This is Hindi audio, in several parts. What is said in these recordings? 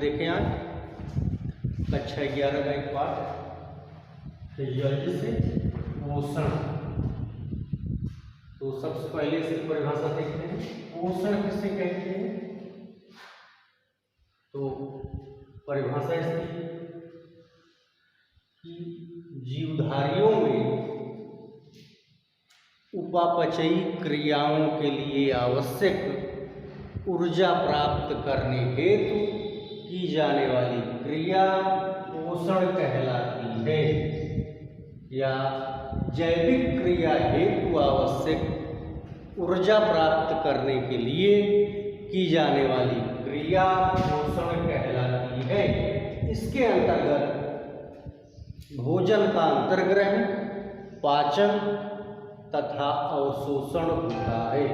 देखें आज कक्षा 11 का एक पाठ फिजियोलॉजी से पोषण। तो सबसे पहले इसकी परिभाषा देखते हैं, पोषण किसे कहते हैं। तो परिभाषा इसकी कि जीवधारियों में उपापचयी क्रियाओं के लिए आवश्यक ऊर्जा प्राप्त करने हेतु की जाने वाली क्रिया पोषण कहलाती है, या जैविक क्रिया हेतु आवश्यक ऊर्जा प्राप्त करने के लिए की जाने वाली क्रिया पोषण कहलाती है। इसके अंतर्गत भोजन का अंतर्ग्रहण, पाचन तथा अवशोषण होता है।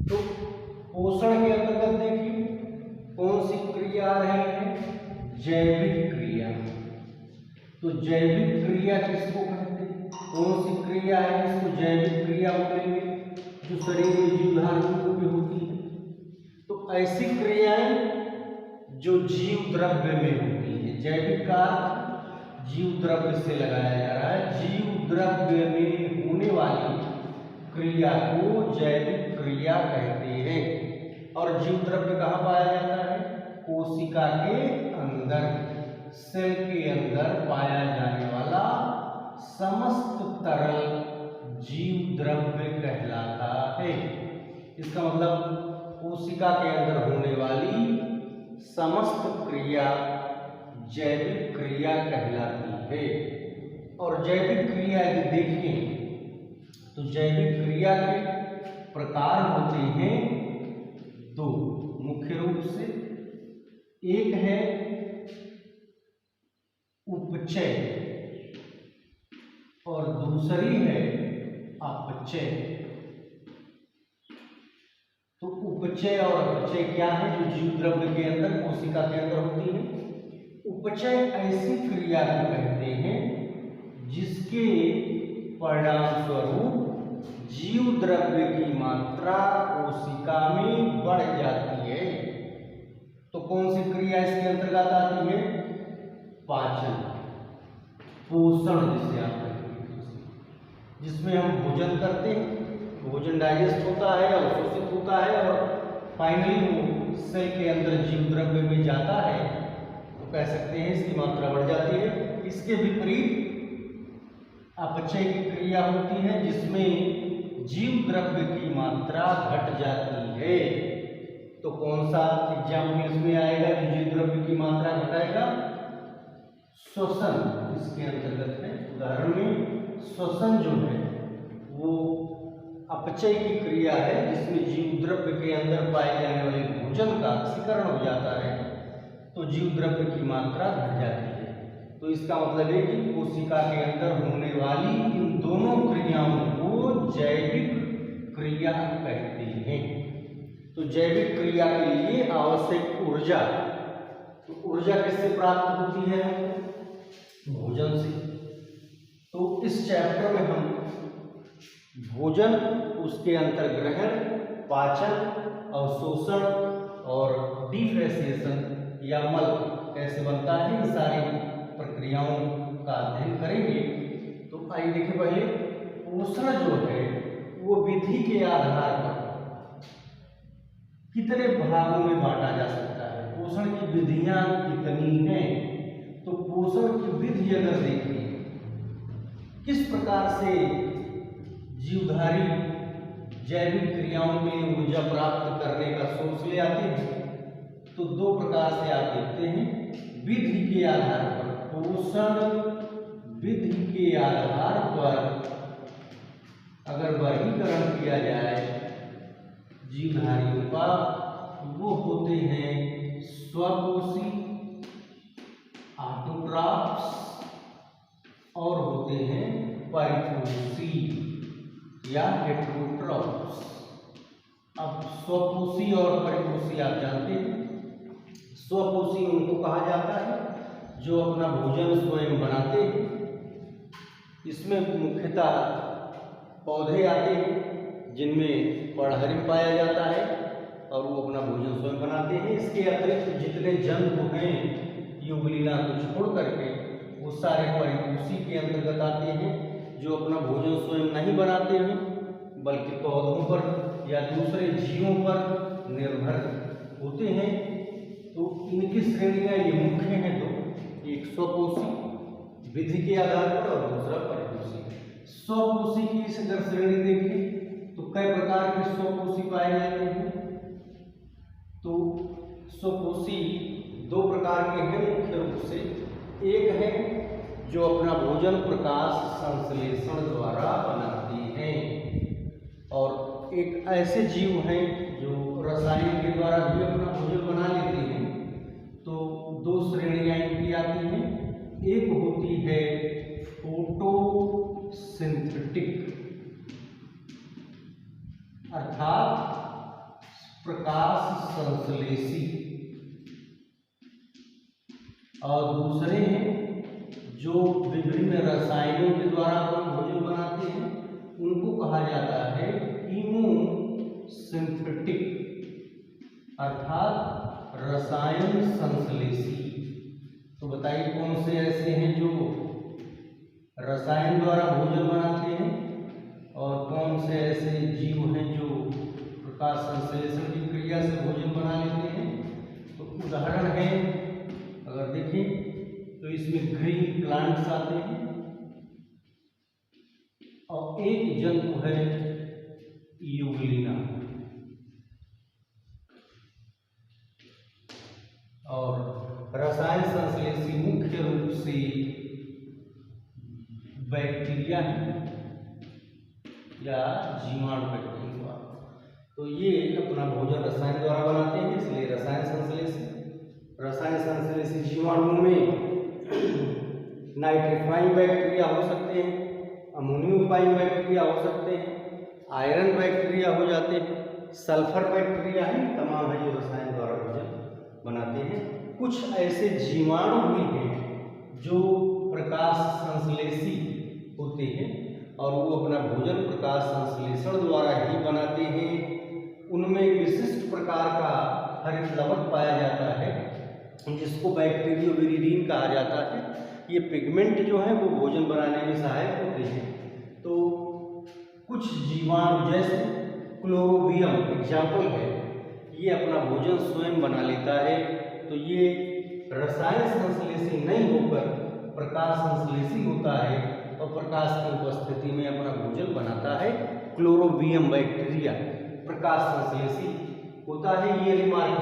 तो पोषण के अंतर्गत देखिए कौन सी क्रिया आ रही है, जैविक क्रिया। तो जैविक क्रिया किसको कहते हैं, कौन सी क्रिया है इसको जैविक क्रिया बोलेंगे, जो शरीर में जीवधारियों में होती है। तो ऐसी क्रियाएं जो जीव द्रव्य में होती है, जैविक का जीव द्रव्य से लगाया जा रहा है, जीव द्रव्य में होने वाली क्रिया को जैविक क्रिया कहते हैं। और जीव द्रव्य कहाँ पाया जाता है, कोशिका के अंदर, सेल के अंदर पाया जाने वाला समस्त तरल जीव द्रव्य कहलाता है। इसका मतलब कोशिका के अंदर होने वाली समस्त क्रिया जैविक क्रिया कहलाती है। और जैविक क्रिया यदि देखें तो जैविक क्रिया के प्रकार होते हैं दो मुख्य रूप से। एक है उपचय और दूसरी है अपचय। तो उपचय और अपचय क्या है, जो जीव द्रव्य के अंदर कोशिका के अंदर होती है। उपचय ऐसी क्रिया को कहते हैं जिसके परिणाम स्वरूप जीव द्रव्य की मात्रा कोशिका में बढ़ जाती है। तो कौन सी क्रिया इसके अंतर्गत आती है, पाचन, पोषण जिसे आप कहते हैं, जिसमें हम भोजन करते हैं, भोजन डाइजेस्ट होता है, अवशोषित होता है और फाइनली वो सेल के अंदर जीव द्रव्य में जाता है। तो कह सकते हैं इसकी मात्रा बढ़ जाती है। इसके विपरीत अपचय की क्रिया होती है जिसमें जीव द्रव्य की मात्रा घट जाती है। तो कौन सा एग्जाम्पल इसमें आएगा जो जीव द्रव्य की मात्रा घटाएगा, श्वसन इसके अंतर्गत है। उदाहरण में श्वसन जो है वो अपचय की क्रिया है जिसमें जीव द्रव्य के अंदर पाए जाने वाले भोजन का ऑक्सीकरण हो जाता है, तो जीव द्रव्य की मात्रा घट जाती है। तो इसका मतलब है कि कोशिका के अंदर होने वाली इन दोनों क्रियाओं को जैविक क्रिया कहते हैं। तो जैविक क्रिया के लिए आवश्यक ऊर्जा, तो ऊर्जा किससे प्राप्त होती है, भोजन से। तो इस चैप्टर में हम भोजन, उसके अंतर्ग्रहण, पाचन, अवशोषण और डिफरेंशिएशन या मल कैसे बनता है, इन सारी प्रक्रियाओं का अध्ययन करेंगे। तो आइए देखिए, पहले पोषण जो है वो विधि के आधार पर कितने भागों में बांटा जा सकता है, पोषण की विधियां कितनी हैं। तो पोषण की विधि अगर देखें किस प्रकार से जीवधारी जैविक क्रियाओं में ऊर्जा प्राप्त करने का सोर्स ले आते हैं, तो दो प्रकार से आप देखते हैं। विधि के आधार पर, पोषण विधि के आधार पर अगर वर्गीकरण किया जाए जीवधारियों का, वो होते हैं स्वपोषी, ऑटोट्रॉफ्स, और होते हैं परिपोषी या हेटेरोट्रॉफ्स। अब स्वपोषी और परिपोषी आप जानते हैं। स्वपोषी उनको कहा जाता है जो अपना भोजन स्वयं बनाते हैं। इसमें मुख्यतः पौधे आते हैं जिनमें परागण पाया जाता है, और वो अपना भोजन स्वयं बनाते हैं। इसके अतिरिक्त जितने जंतु हैं युगलीना को छोड़ करके वो सारे परिपोषी के अंतर्गत आते हैं, जो अपना भोजन स्वयं नहीं बनाते हैं बल्कि पौधों पर या दूसरे जीवों पर निर्भर होते हैं। तो इनकी श्रेणियां ये मुख्य हैं दो, एक स्वपोषी विधि के आधार पर और दूसरा परिपोषी। स्वपोषी की इस अगर श्रेणी देखें तो कई प्रकार के स्वपोषी पाए जाते हैं। तो स्वपोषी दो प्रकार के हैं मुख्य रूप से। एक है जो अपना भोजन प्रकाश संश्लेषण द्वारा बनाती हैं, और एक ऐसे जीव हैं जो रसायन के द्वारा भी अपना भोजन बना लेते हैं। तो दो श्रेणियां इनकी आती हैं। एक होती है फोटोसिंथेटिक अर्थात प्रकाश संश्लेषी, और दूसरे हैं जो विभिन्न रसायनों के द्वारा अपना भोजन बनाते हैं, उनको कहा जाता है कीमोसिंथेटिक अर्थात रसायन संश्लेषी। तो बताइए कौन से ऐसे हैं जो रसायन द्वारा भोजन बनाते हैं और कौन से ऐसे जीव हैं जो प्रकाश संश्लेषण की क्रिया से भोजन बना लेते हैं। तो उदाहरण है अगर देखें तो इसमें ग्रीन प्लांट्स आते हैं, और एक जंतु है यूग्लिना, और रसायन संश्लेषी मुख्य रूप से बैक्टीरिया है या जीवाणु बैक्टीरिया। तो ये अपना भोजन रसायन द्वारा बनाते हैं, इसलिए रसायन संश्लेषी जीवाणुओं में नाइट्रिफाइंग बैक्टीरिया हो सकते हैं, अमोनियोफाइंग बैक्टीरिया हो सकते हैं, आयरन बैक्टीरिया हो जाते हैं, सल्फर बैक्टीरिया है, तमाम है जो रसायन द्वारा भोजन बनाते हैं। कुछ ऐसे जीवाणु भी हैं जो प्रकाश संश्लेषी होते हैं और वो अपना भोजन प्रकाश संश्लेषण द्वारा ही बनाते हैं। उनमें विशिष्ट प्रकार का हरित लवण पाया जाता है जिसको बैक्टीरियोविरिडीन कहा जाता है। ये पिगमेंट जो है वो भोजन बनाने में सहायक होते हैं। तो कुछ जीवाणु जैसे क्लोरोबियम एग्जाम्पल है, ये अपना भोजन स्वयं बना लेता है। तो ये रसायन संश्लेषी नहीं होकर प्रकाश संश्लेषी होता है और प्रकाश की उपस्थिति में अपना भोजन बनाता है। क्लोरोबियम बैक्टीरिया प्रकाश संश्लेषी होता है। ये रिमार्क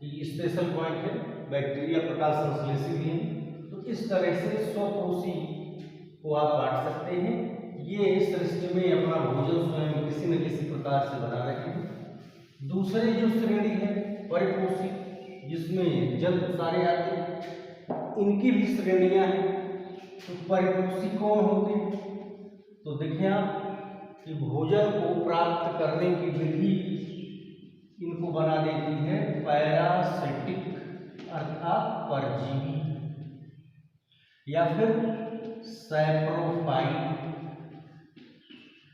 कि स्पेशल पॉइंट है, बैक्टीरिया प्रकाश संश्लेषी भी है। तो इस तरह से स्वपोषी को आप बांट सकते हैं। ये सृष्टि में अपना भोजन स्वयं किसी न किसी प्रकार से बना रहे हैं। दूसरी जो श्रेणी है परिपोषी, जिसमें जंतु सारे आते हैं, इनकी भी श्रेणियां हैं। तो परिपोषी कौन होते हैं? तो देखिए आप कि भोजन को प्राप्त करने की विधि इनको बना देती है पैरासिटिक अर्थात परजीवी, या फिर सैप्रोफाइट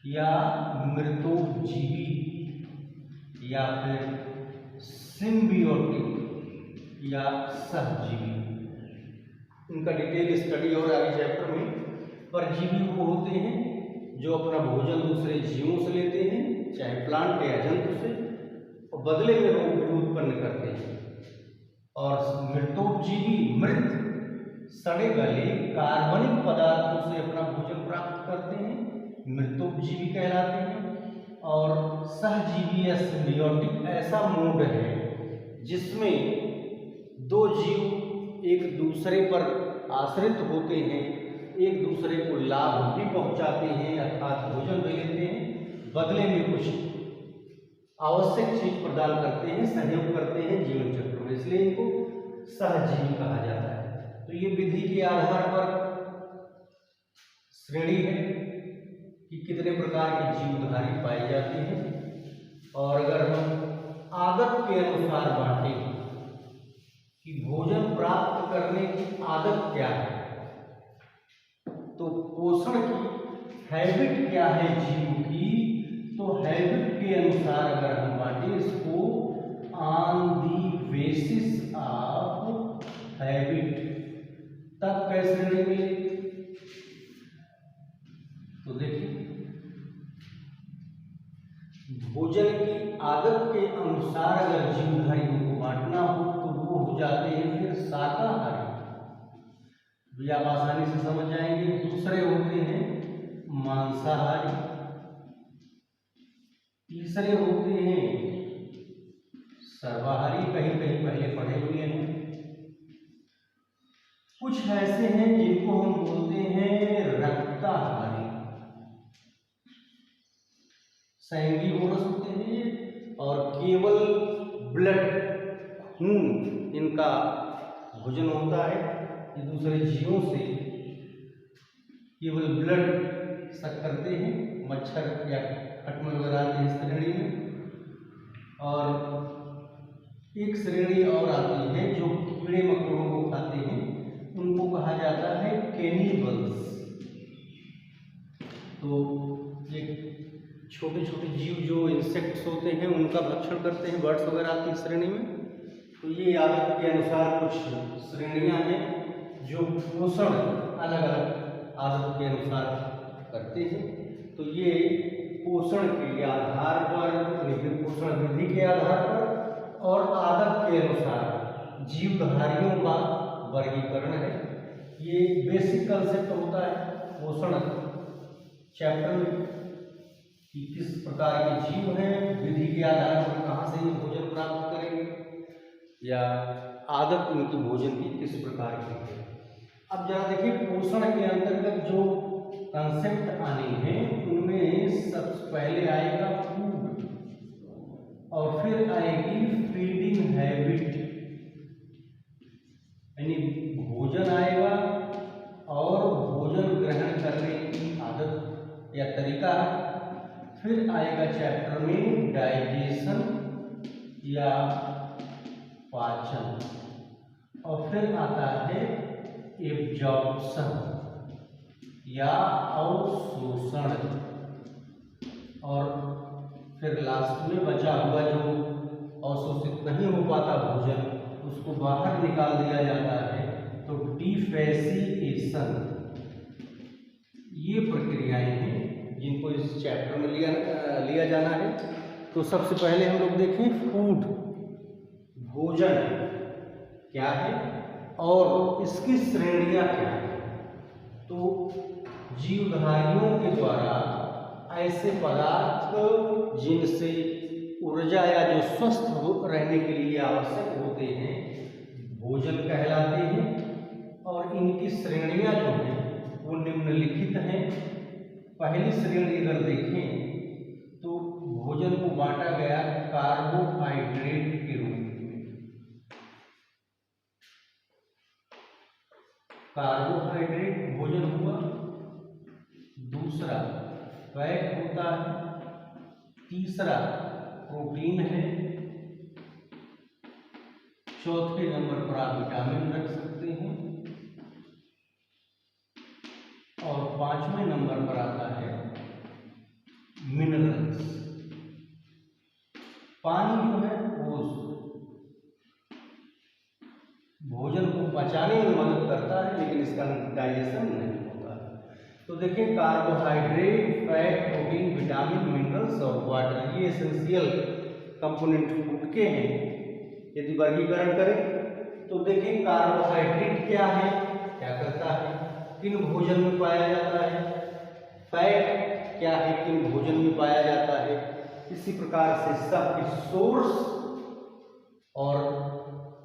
या मृतोपजीवी, या फिर सिम्बियोटिक या सहजीवी। इनका डिटेल स्टडी और आगे चैप्टर में। परजीवी वो होते हैं जो अपना भोजन दूसरे जीवों से लेते हैं, चाहे प्लांट या जंतु से, और बदले में रोग भी उत्पन्न करते हैं। और मृतोपजीवी मृत सड़े गले कार्बनिक पदार्थों से अपना भोजन प्राप्त करते हैं, मृतोपजीवी कहलाते हैं। और सहजीवी या सिम्बियोटिक ऐसा मोड है जिसमें दो जीव एक दूसरे पर आश्रित होते हैं, एक दूसरे को लाभ भी पहुंचाते हैं अर्थात भोजन भी लेते हैं, बदले में कुछ आवश्यक चीज प्रदान करते हैं, सहयोग करते हैं जीवन चक्र में, इसलिए इनको सहजीवी कहा जाता है। तो ये विधि के आधार पर श्रेणी है कि कितने प्रकार के जीवधारी पाए जाते हैं। और अगर हम आदत के अनुसार बांटें कि भोजन प्राप्त करने की आदत क्या है, तो पोषण की हैबिट क्या है जीव की, तो हैबिट के अनुसार अगर हम बांटें इसको on the basis of habit, तब कैसे श्रेणी मिलेगी? तो देखिए, भोजन की आदत के अनुसार अगर जीवधारियों को बांटना हो तो वो हो जाते हैं फिर शाकाहारी, भी आप आसानी से समझ जाएंगे। दूसरे होते हैं मांसाहारी, तीसरे होते हैं सर्वाहारी, कहीं कहीं पहले पढ़े हुए हैं। कुछ ऐसे हैं जिनको हम बोलते हैं रक्ताहारी, सैंगी बोनस होते हैं और केवल ब्लड खून इनका भोजन होता है। ये दूसरे जीवों से केवल ब्लड सक करते हैं, मच्छर या खटमल वगैरह आते हैं इस श्रेणी में। और एक श्रेणी और आती है जो कीड़े मकोड़ों को खाते हैं, उनको कहा जाता है कैनिबल्स। तो ये छोटे छोटे जीव जो इंसेक्ट्स होते हैं उनका भक्षण करते हैं, बर्ड्स वगैरह आती है श्रेणी में। तो ये आदत के अनुसार कुछ श्रेणियां हैं जो पोषण अलग अलग आदत के अनुसार करते हैं। तो ये पोषण के आधार पर, पोषण वृद्धि के आधार पर और आदत के अनुसार जीवधारियों का वर्गीकरण है। ये बेसिक कंसेप्ट होता है पोषण चैप्टर में कि किस प्रकार के जीव हैं, विधि के आधार पर कहाँ से ये भोजन प्राप्त करेंगे, या आदत इनकी भोजन की किस प्रकार की है। अब जरा देखिए, पोषण के अंतर्गत जो कंसेप्ट आने हैं उनमें सबसे पहले आएगा फूड और फिर आएगी फीडिंग हैबिट, यानी भोजन आएगा और भोजन ग्रहण करने की आदत या तरीका। फिर आएगा चैप्टर में डाइजेशन या पाचन, और फिर आता है एब्जॉर्प्शन या अवशोषण, और फिर लास्ट में बचा हुआ जो अवशोषित नहीं हो पाता भोजन उसको बाहर निकाल दिया जाता है, तो डिफेसिएशन। ये प्रक्रियाएं हैं जिनको इस चैप्टर में लिया जाना है। तो सबसे पहले हम लोग देखें फूड, भोजन क्या है और इसकी श्रेणियां क्या है। तो जीवधारियों के द्वारा ऐसे पदार्थ जिनसे ऊर्जा या जो स्वस्थ रहने के लिए आवश्यक होते हैं भोजन कहलाते हैं। और इनकी श्रेणियां जो हैं वो निम्नलिखित हैं। पहली श्रेणी अगर देखें तो भोजन को बांटा गया कार्बोहाइड्रेट के रूप में। कार्बोहाइड्रेट भोजन हुआ, दूसरा फैट होता है, तीसरा प्रोटीन है, चौथे नंबर पर आप विटामिन रख सकते हैं, और पांचवें नंबर पर आता है मिनरल्स। पानी जो है वो भोजन को पचाने में मदद करता है लेकिन इसका डाइजेशन नहीं होता है। तो देखिए, carbohydrate, fat, protein, vitamin, minerals और वाटर, ये एसेंशियल कंपोनेंट फूड के हैं। यदि वर्गीकरण करें तो देखिए, कार्बोहाइड्रेट क्या है, क्या करता है, किन भोजन में पाया जाता है, फैट क्या है, किन भोजन में पाया जाता है। इसी प्रकार से सबके सोर्स और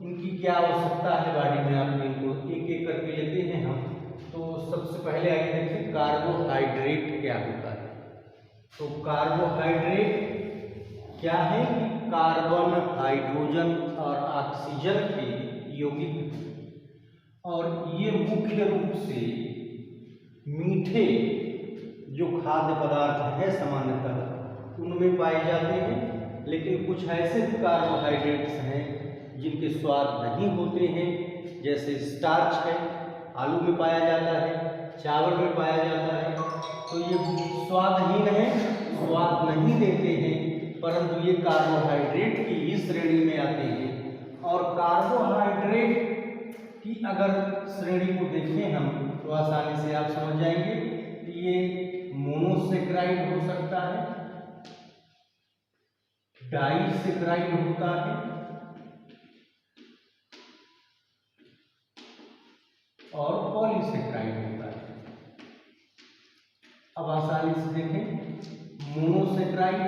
इनकी क्या आवश्यकता है बॉडी में, आप इनको एक एक करके लेते हैं हम। तो सबसे पहले आइए देखें कार्बोहाइड्रेट क्या होता है। तो कार्बोहाइड्रेट क्या है कि कार्बन, हाइड्रोजन और ऑक्सीजन के यौगिक, और ये मुख्य रूप से मीठे जो खाद्य पदार्थ हैं सामान्यतः उनमें पाए जाते हैं। लेकिन कुछ ऐसे भी कार्बोहाइड्रेट्स हैं जिनके स्वाद नहीं होते हैं, जैसे स्टार्च है, आलू में पाया जाता है, चावल में पाया जाता है। तो ये स्वादहीन है, स्वाद नहीं देते हैं, परंतु ये कार्बोहाइड्रेट की ही श्रेणी में आते हैं। और कार्बोहाइड्रेट की अगर श्रेणी को देखें हम तो आसानी से आप समझ जाएंगे कि ये मोनोसेक्राइड हो सकता है, डाइसेक्राइड होता है और पॉलीसेक्राइड होता है। अब आसानी से देखें, मोनोसेक्राइड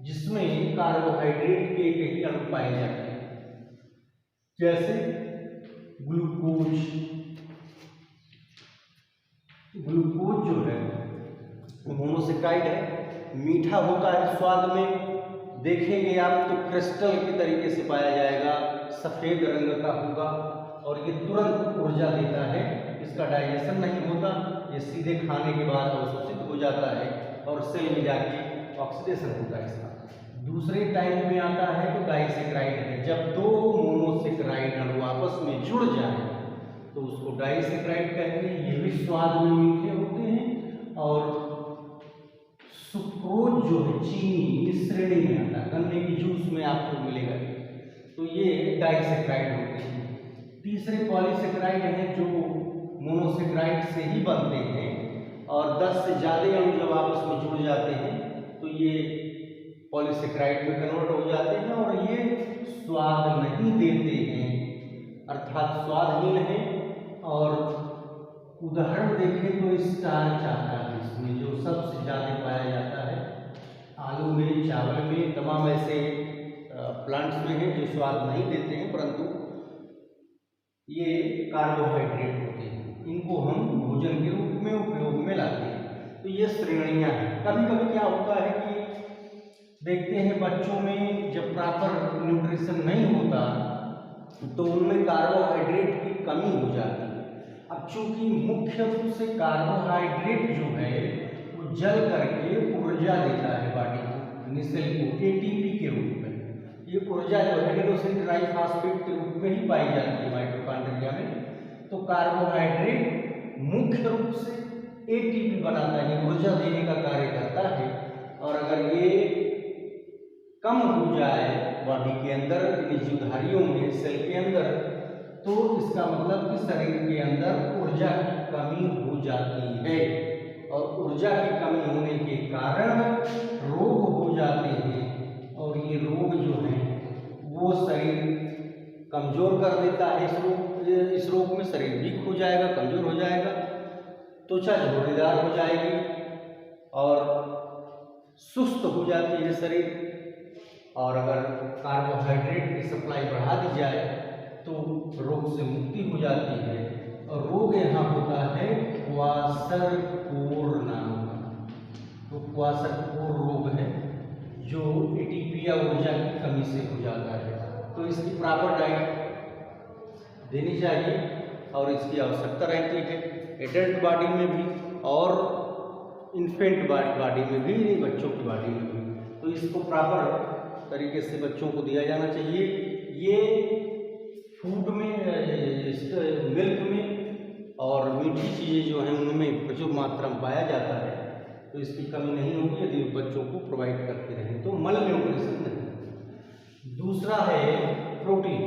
जिसमें कार्बोहाइड्रेट के एक ही अणु पाए जाते हैं, जैसे ग्लूकोज जो है मोनोसेक्राइड है, मीठा होता है स्वाद में, देखेंगे आप तो क्रिस्टल के तरीके से पाया जाएगा, सफेद रंग का होगा और ये तुरंत ऊर्जा देता है, इसका डाइजेशन नहीं होता, ये सीधे खाने के बाद अवशोषित हो जाता है और सेल में जाके ऑक्सीडेशन होता है इसका। दूसरे टाइप में आता है तो डाइसेक्राइड है, जब दो मोनोसेक्राइड अणु आपस में जुड़ जाए तो उसको डाइसेक्राइड कहते हैं। ये भी स्वाद में मीठे होते हैं और सुक्रोज जो है चीनी इस श्रेणी में आता है, गन्ने की जूस में आपको मिलेगा, तो ये डाइसेक्राइड होते हैं। तीसरे पॉलीसेक्राइड हैं जो मोनोसेक्राइड से ही बनते हैं और 10 से ज़्यादा अणु जब आपस में जुड़ जाते हैं तो ये पॉलीसेक्राइड में कन्वर्ट हो जाते हैं और ये स्वाद नहीं देते हैं, अर्थात स्वादहीन है। और उदाहरण देखें तो स्टार्च आता है इसमें, जो सबसे ज़्यादा पाया जाता है आलू में, चावल में, तमाम ऐसे प्लांट्स में हैं जो स्वाद नहीं देते हैं परंतु ये कार्बोहाइड्रेट होते हैं, इनको हम भोजन के रूप में उपयोग में लाते हैं। तो ये श्रेणियाँ हैं। कभी कभी क्या होता है कि देखते हैं बच्चों में जब प्रॉपर न्यूट्रिशन नहीं होता तो उनमें कार्बोहाइड्रेट की कमी हो जाती है। अब चूंकि मुख्य रूप से कार्बोहाइड्रेट जो है वो जल करके ऊर्जा देता है बॉडी को, सेल को एटीपी के रूप में। ये ऊर्जा जो एडेनोसिन ट्राइफॉस्फेट के रूप में ही पाई जाती है माइटोकॉन्ड्रिया में। तो कार्बोहाइड्रेट मुख्य रूप से एटीपी बनाता है, ऊर्जा देने का कार्य करता है। और अगर ये कम हो जाए बॉडी के अंदर, जीवधारियों में, सेल के अंदर, तो इसका मतलब कि शरीर के अंदर ऊर्जा की कमी हो जाती है और ऊर्जा की कमी होने के कारण रोग हो जाते हैं। और ये रोग जो है वो शरीर कमजोर कर देता है। इस रोग में शरीर वीक हो जाएगा, कमजोर हो जाएगा, त्वचा झोड़ीदार हो जाएगी और सुस्त हो जाती है शरीर। और अगर कार्बोहाइड्रेट की सप्लाई बढ़ा दी जाए तो रोग से मुक्ति हो जाती है। और रोग यहाँ होता है क्वाशरकोर नाम का, तो क्वाशरकोर रोग है जो एटीपी या ऊर्जा की कमी से हो जाता है। तो इसकी प्रॉपर डाइट देनी चाहिए और इसकी आवश्यकता रहती है एडल्ट बॉडी में भी और इन्फेंट बॉडी में भी, बच्चों की बॉडी में भी। तो इसको प्रॉपर तरीके से बच्चों को दिया जाना चाहिए। ये फूड में, मिल्क में और मीठी चीज़ें जो हैं उनमें प्रचुर मात्रा में पाया जाता है, तो इसकी कमी नहीं होगी यदि बच्चों को प्रोवाइड करते रहें, तो मल न्यूट्रिशन नहीं। दूसरा है प्रोटीन।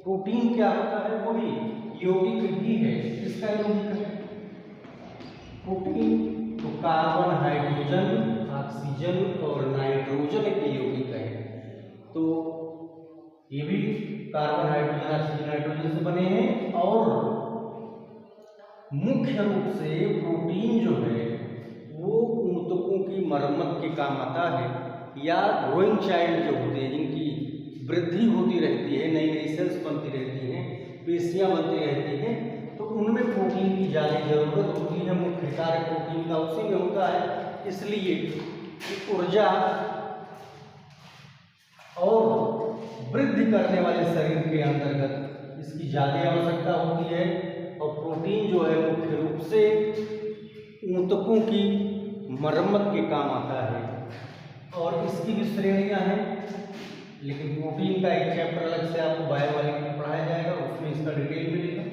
प्रोटीन क्या होता है? वो भी यौगिक ही है। किसका यौगिक है प्रोटीन? तो कार्बन, हाइड्रोजन, ऑक्सीजन और नाइट्रोजन के यौगिक है। तो ये भी कार्बन, हाइड्रोजन, ऑक्सीजन, नाइट्रोजन से बने हैं। और मुख्य रूप से प्रोटीन जो है वो ऊतकों की मरम्मत के काम आता है, या ग्रोइंग चाइल्ड जो होते हैं जिनकी वृद्धि होती रहती है, नई नई सेल्स बनती रहती हैं, पेशियां बनती रहती हैं, तो उनमें प्रोटीन की ज़्यादा जरूरत होती है। मुख्य कार्य प्रोटीन का उसी में होता है, इसलिए ऊर्जा और वृद्धि करने वाले शरीर के अंतर्गत इसकी ज़्यादा आवश्यकता होती है। और प्रोटीन जो है मुख्य रूप से ऊतकों की मरम्मत के काम आता है और इसकी भी श्रेणियाँ हैं, लेकिन प्रोटीन का एक चैप्टर अलग से आपको बायोलॉजी में पढ़ाया जाएगा, उसमें इसका डिटेल मिलेगा।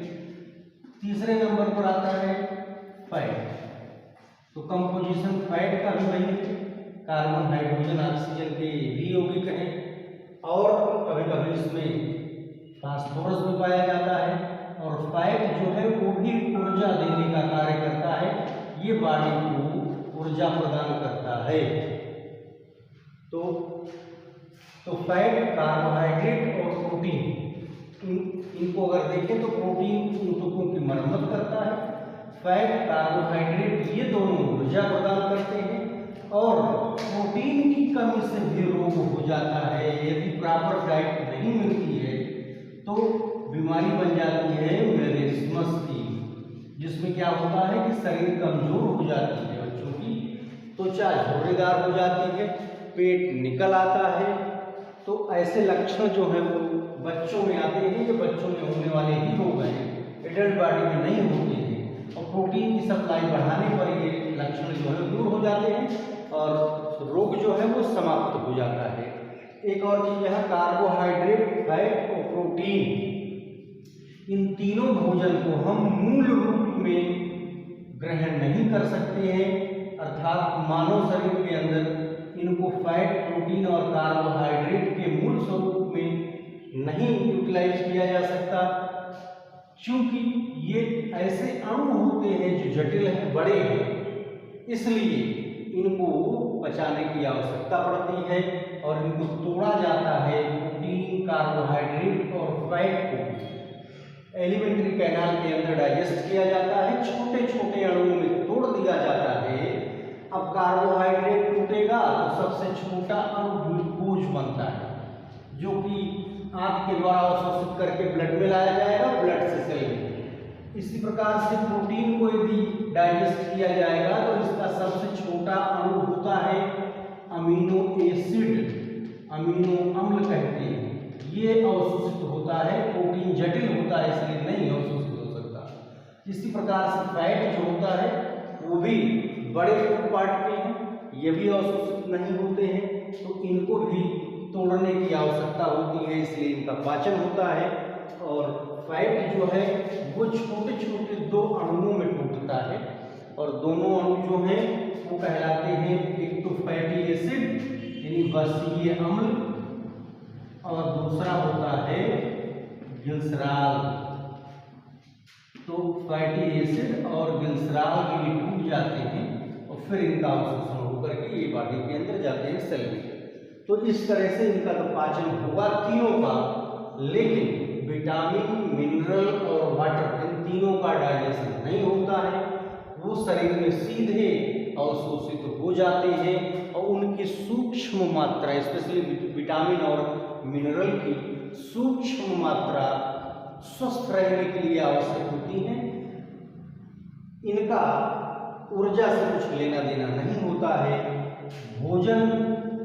तीसरे नंबर पर आता है फैट। तो कंपोजिशन फैट का भी वही है, कार्बन हाइड्रोजन ऑक्सीजन के वियोगिक हैं, और कभी कभी इसमें फास्फोरस भी पाया जाता है, और फैट जो है वो भी ऊर्जा देने का कार्य करता है, ये बॉडी को ऊर्जा प्रदान करता है। तो फैट, कार्बोहाइड्रेट और प्रोटीन, इनको अगर देखें तो प्रोटीन ऊतकों की मरम्मत करता है, फैट, कार्बोहाइड्रेट ये दोनों ऊर्जा प्रदान करते हैं, और प्रोटीन की कमी से भी रोग हो जाता है। यदि प्रॉपर डाइट नहीं मिलती है तो बीमारी बन जाती है मेरेस्मस की, जिसमें क्या होता है कि शरीर कमजोर हो जाती है, बच्चों की त्वचा झुर्रीदार हो जाती है, पेट निकल आता है। तो ऐसे लक्षण जो है वो बच्चों में आते हैं, जो बच्चों में होने वाले ही रोग हैं, एडल्ट बॉडी में नहीं होते हैं, और प्रोटीन की सप्लाई बढ़ाने पर ये लक्षण जो है दूर हो जाते हैं और रोग जो है वो समाप्त हो जाता है। एक और चीज है कार्बोहाइड्रेट, फैट और प्रोटीन, इन तीनों भोजन को हम मूल रूप में ग्रहण नहीं कर सकते हैं, अर्थात मानव शरीर के अंदर इनको फैट, प्रोटीन और कार्बोहाइड्रेट के मूल स्वरूप में नहीं यूटिलाइज किया जा सकता, क्योंकि ये ऐसे अणु होते हैं जो जटिल हैं, बड़े हैं, इसलिए इनको पचाने की आवश्यकता पड़ती है और इनको तोड़ा जाता है। प्रोटीन, कार्बोहाइड्रेट और फैट को एलिमेंट्री कैनाल के अंदर डाइजेस्ट किया जाता है, छोटे छोटे अणुओं में तोड़ दिया जाता है। अब कार्बोहाइड्रेट टूटेगा तो सबसे छोटा अणु ग्लूकोज बनता है, जो कि आंत के द्वारा अवशोषित करके ब्लड में लाया जाएगा, ब्लड से सेल में। इसी प्रकार से प्रोटीन को यदि डाइजेस्ट किया जाएगा तो इसका सबसे छोटा अणु होता है अमीनो एसिड, अमीनो अम्ल कहते हैं, ये अवशोषित होता है। प्रोटीन जटिल होता है इसलिए नहीं अवशोषित हो सकता। इसी प्रकार से फैट जो होता है वो भी बड़े फूड पार्टिकल हैं, ये भी अवशोषित नहीं होते हैं, तो इनको भी तोड़ने की आवश्यकता होती है, इसलिए इनका पाचन होता है। और फैट जो है वो छोटे छोटे दो अणुओं में टूटता है, और दोनों अणु जो हैं वो कहलाते हैं, एक तो फैटी एसिड यानी बसीय अम्ल, और दूसरा होता है ग्लिसरॉल। तो फैटी एसिड और ग्लिसरॉल ये टूट जाते हैं और फिर इनका अवशोषण होकर के ये बॉडी के अंदर जाते हैं सेल में। तो इस तरह से इनका तो पाचन होगा तीनों का, लेकिन विटामिन, मिनरल और वाटर, इन तीनों का डाइजेशन नहीं होता है, वो शरीर में सीधे अवशोषित हो जाते हैं, और उनकी सूक्ष्म मात्रा, स्पेशली विटामिन और मिनरल की सूक्ष्म मात्रा स्वस्थ रहने के लिए आवश्यक होती है। इनका ऊर्जा से कुछ लेना देना नहीं होता है। भोजन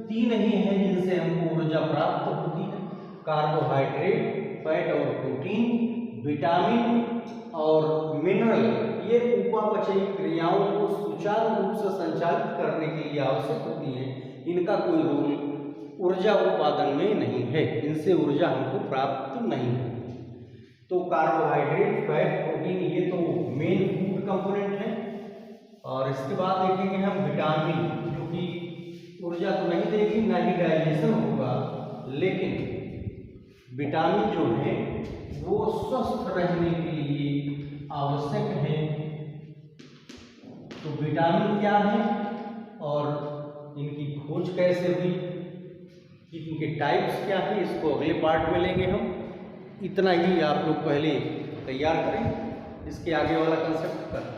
तीन ही हैं जिनसे हमको ऊर्जा प्राप्त होती है, कार्बोहाइड्रेट, फैट और प्रोटीन, विटामिन और मिनरल, ये उपापचयी क्रियाओं को सुचारू रूप से संचालित करने के लिए आवश्यक होती हैं। इनका कोई रोल ऊर्जा उत्पादन में नहीं है, इनसे ऊर्जा हमको प्राप्त नहीं है। तो कार्बोहाइड्रेट, फैट, प्रोटीन ये तो मेन फूड कंपोनेंट है। और इसके बाद देखेंगे हम विटामिन, जो कि ऊर्जा तो नहीं देगी, ना ही डाइजेशन होगा, लेकिन विटामिन जो है वो स्वस्थ रहने के लिए आवश्यक है। तो विटामिन क्या है और इनकी खोज कैसे हुई, इनके टाइप्स क्या है, इसको अगले पार्ट में लेंगे हम। इतना ही आप लोग पहले तैयार करें, इसके आगे वाला कंसेप्ट करें।